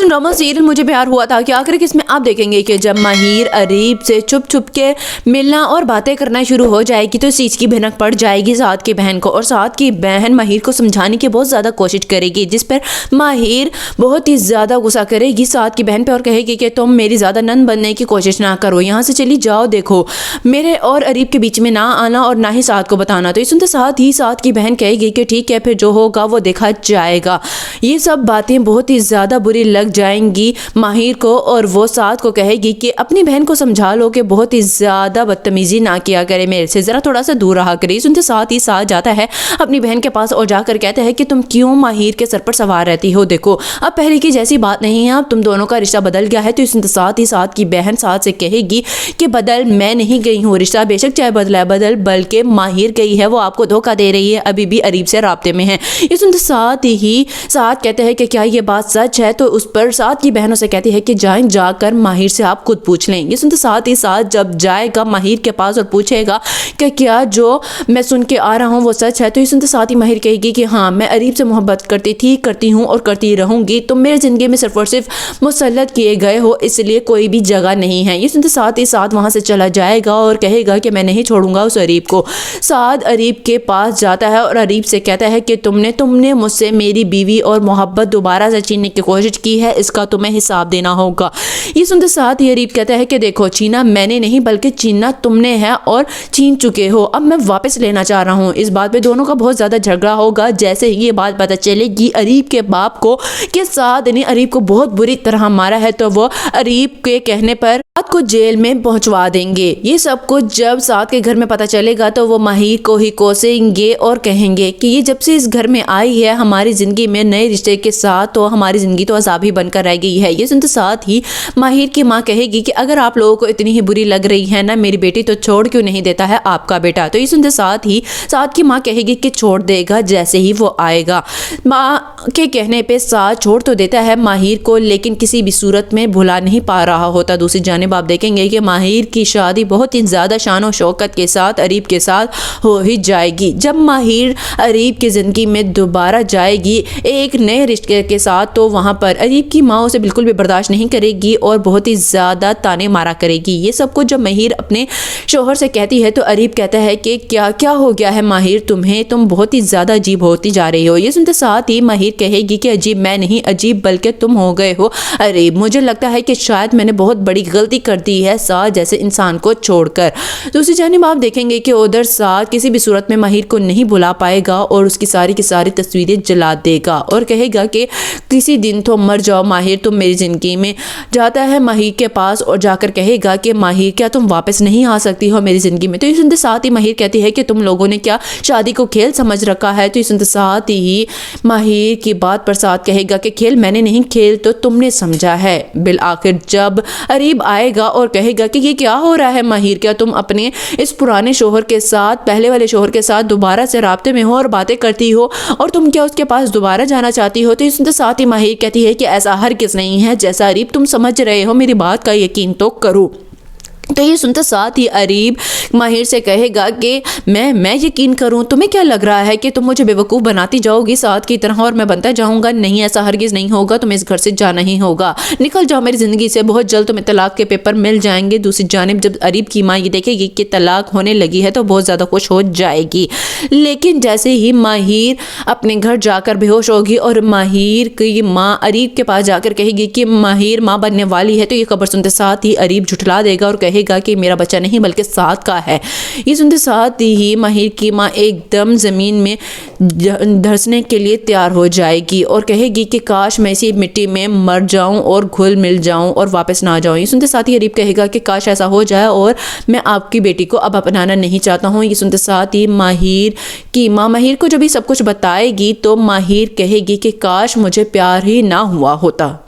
नाज़रीन, drama serial मुझे प्यार हुआ था कि आखिर इसमें आप देखेंगे कि जब माहिर अरीब से छुप छुप के मिलना और बातें करना शुरू हो जाएगी तो इस चीज़ की भनक पड़ जाएगी साद की बहन को, और साद की बहन माहिर को समझाने की बहुत ज़्यादा कोशिश करेगी, जिस पर माहिर बहुत ही ज़्यादा गुस्सा करेगी साद की बहन पे और कहेगी कि तुम मेरी ज़्यादा नन बनने की कोशिश ना करो, यहाँ से चली जाओ, देखो मेरे और अरीब के बीच में ना आना और ना ही साद को बताना। तो ये सुनते साथ ही साद की बहन कहेगी कि ठीक है, फिर जो होगा वो देखा जाएगा। ये सब बातें बहुत ही ज़्यादा बुरी लग जाएंगी माहिर को, और वो साद को कहेगी कि अपनी बहन को समझा लो कि बहुत ही ज़्यादा बदतमीजी ना किया करे, मेरे से ज़रा थोड़ा सा दूर रहा करे। सुनते साथ ही साद जाता है अपनी बहन के पास और जाकर कहता है कि तुम क्यों माहिर के सर पर सवार रहती हो, देखो अब पहले की जैसी बात नहीं है, अब तुम दोनों का रिश्ता बदल गया है। तो सुनते साथ ही साद की बहन साद से कहेगी कि बदल मैं नहीं गई हूँ, रिश्ता बेशक चाहे बदला है बदल, बल्कि माहिर गई है, वो आपको धोखा दे रही है, अभी भी अरीब से राब्ते में है। ये सुनते साथ ही साद कहते हैं कि क्या ये बात सच है, तो उस पर साद की बहनों से कहती है कि जाएं, जाकर माहिर से आप खुद पूछ लें। ये सुनते साथ ही साद जब जाएगा माहिर के पास और पूछेगा कि क्या जो मैं सुन के आ रहा हूँ वो सच है, तो ये सुनते साथ ही माहिर कहेगी कि हाँ, मैं अरीब से मोहब्बत करती थी, करती हूँ और करती रहूंगी, तुम मेरे जिंदगी में सिर्फ और सिर्फ मुसल्लत किए गए हो, इसलिए कोई भी जगह नहीं है। ये सुनते साथ ही साद वहाँ से चला जाएगा और कहेगा कि मैं नहीं छोड़ूंगा उस अरीब को। साद अरीब के पास जाता है और अरीब से कहता है कि तुमने मुझसे मेरी बीवी और मोहब्बत दोबारा से छीनने की कोशिश की है, इसका तुम्हें हिसाब देना होगा। ये सुनते साथ ही अरीब कहता है कि देखो, छीना मैंने नहीं बल्कि छीनना तुमने है और छीन चुके हो, अब मैं वापस लेना चाह रहा हूँ। इस बात पे दोनों का बहुत ज़्यादा झगड़ा होगा। जैसे ही ये बात पता चलेगी अरीब के बाप को कि साद ने अरीब को बहुत बुरी तरह मारा है, तो वो अरीब के कहने पर साद को जेल में पहुंचवा देंगे। ये सब कुछ जब साद के घर में पता चलेगा तो वो माहिर को ही कोसेंगे और कहेंगे कि ये जब से इस घर में आई है हमारी ज़िंदगी में नए रिश्ते के साथ, तो हमारी ज़िंदगी तो अज़ाब ही बनकर रह गई है। ये सुनते साथ ही माहिर की माँ कहेगी कि अगर आप लोगों को इतनी ही बुरी लग रही है ना मेरी बेटी, तो छोड़ क्यों नहीं देता है आपका बेटा। तो ये सुनते साथ ही साद की माँ कहेगी कि छोड़ देगा जैसे ही वो आएगा। माँ के कहने पे साद छोड़ तो देता है माहिर को, लेकिन किसी भी सूरत में भुला नहीं पा रहा होता। दूसरी जानिब आप देखेंगे कि माहिर की शादी बहुत ही ज़्यादा शान और शौकत के साथ अरीब के साथ हो ही जाएगी। जब माहिर अरीब की ज़िंदगी में दोबारा जाएगी एक नए रिश्ते के साथ, तो वहाँ पर अरीब की माँ उसे बिल्कुल भी बर्दाश्त नहीं करेगी और बहुत ही ज़्यादा ताने मारा करेगी। ये सब कुछ जब माहिर अपने शोहर से कहती है तो अरीब कहता है कि क्या क्या हो गया है माहिर तुम्हें, तुम बहुत ही ज़्यादा अजीब होती जा रही हो। ये सुनते साथ ही माहिर कहेगी कि अजीब मैं नहीं, अजीब बल्कि तुम हो गए हो अरीब। मुझे लगता है कि शायद मैंने बहुत बड़ी गलती कर दी है साद जैसे इंसान को छोड़कर। दूसरी जानिब आप देखेंगे कि उधर साद किसी भी सूरत में माहिर को नहीं भुला पाएगा और उसकी सारी की सारी तस्वीरें जला देगा और कहेगा कि किसी दिन तो मर जाओ माहिर, तुम मेरी ज़िंदगी में। जाता है माहिर के पास और जाकर कहेगा कि माहिर क्या तुम वापस नहीं आ सकती हो मेरी ज़िंदगी में। तो ये सुनते साथ ही माहिर कहती है कि तुम लोगों ने क्या शादी को खेल समझ रखा है। तो ये सुनते साथ ही माहिर की बात पर साद कहेगा कि खेल मैंने नहीं, खेल तो तुमने समझा है। बिल आखिर जब अरीब आएगा और कहेगा कि ये क्या हो रहा है माहिर, क्या तुम अपने इस पुराने शोहर के साथ, पहले वाले शोहर के साथ दोबारा से राब्ते में हो और बातें करती हो, और तुम क्या उसके पास दोबारा जाना चाहती हो। तो इसके साथ ही माहिर कहती है कि ऐसा हरगिज़ नहीं है जैसा अरीब तुम समझ रहे हो, मेरी बात का यकीन तो करो। तो ये सुनते साथ ही अरीब माहिर से कहेगा कि मैं यकीन करूं, तुम्हें क्या लग रहा है कि तुम मुझे बेवकूफ़ बनाती जाओगी साथ की तरह और मैं बनता जाऊंगा। नहीं, ऐसा हरगिज़ नहीं होगा, तुम्हें इस घर से जाना ही होगा, निकल जाओ मेरी ज़िंदगी से, बहुत जल्द तुम्हें तलाक के पेपर मिल जाएंगे। दूसरी जानिब जब अरीब की माँ ये देखेगी कि तलाक होने लगी है तो बहुत ज़्यादा खुश हो जाएगी, लेकिन जैसे ही माहिर अपने घर जाकर बेहोश होगी और माहिर की माँ अरीब के पास जाकर कहेगी कि माहिर माँ बनने वाली है, तो ये खबर सुनते साथ ही अरीब झुठला देगा और कहेगा कि मेरा बच्चा नहीं बल्कि साद का है। ये सुनते साथ ही माहिर की माँ एकदम ज़मीन में धंसने के लिए तैयार हो जाएगी और कहेगी कि काश मैं इसी मिट्टी में मर जाऊं और घुल मिल जाऊं और वापस ना जाऊं। ये सुनते साथ ही अरीब कहेगा कि काश ऐसा हो जाए और मैं आपकी बेटी को अब अपनाना नहीं चाहता हूँ। ये सुनते साथ ही माहिर की माँ माहिर को जब ये सब कुछ बताएगी तो माहिर कहेगी कि काश मुझे प्यार ही ना हुआ होता।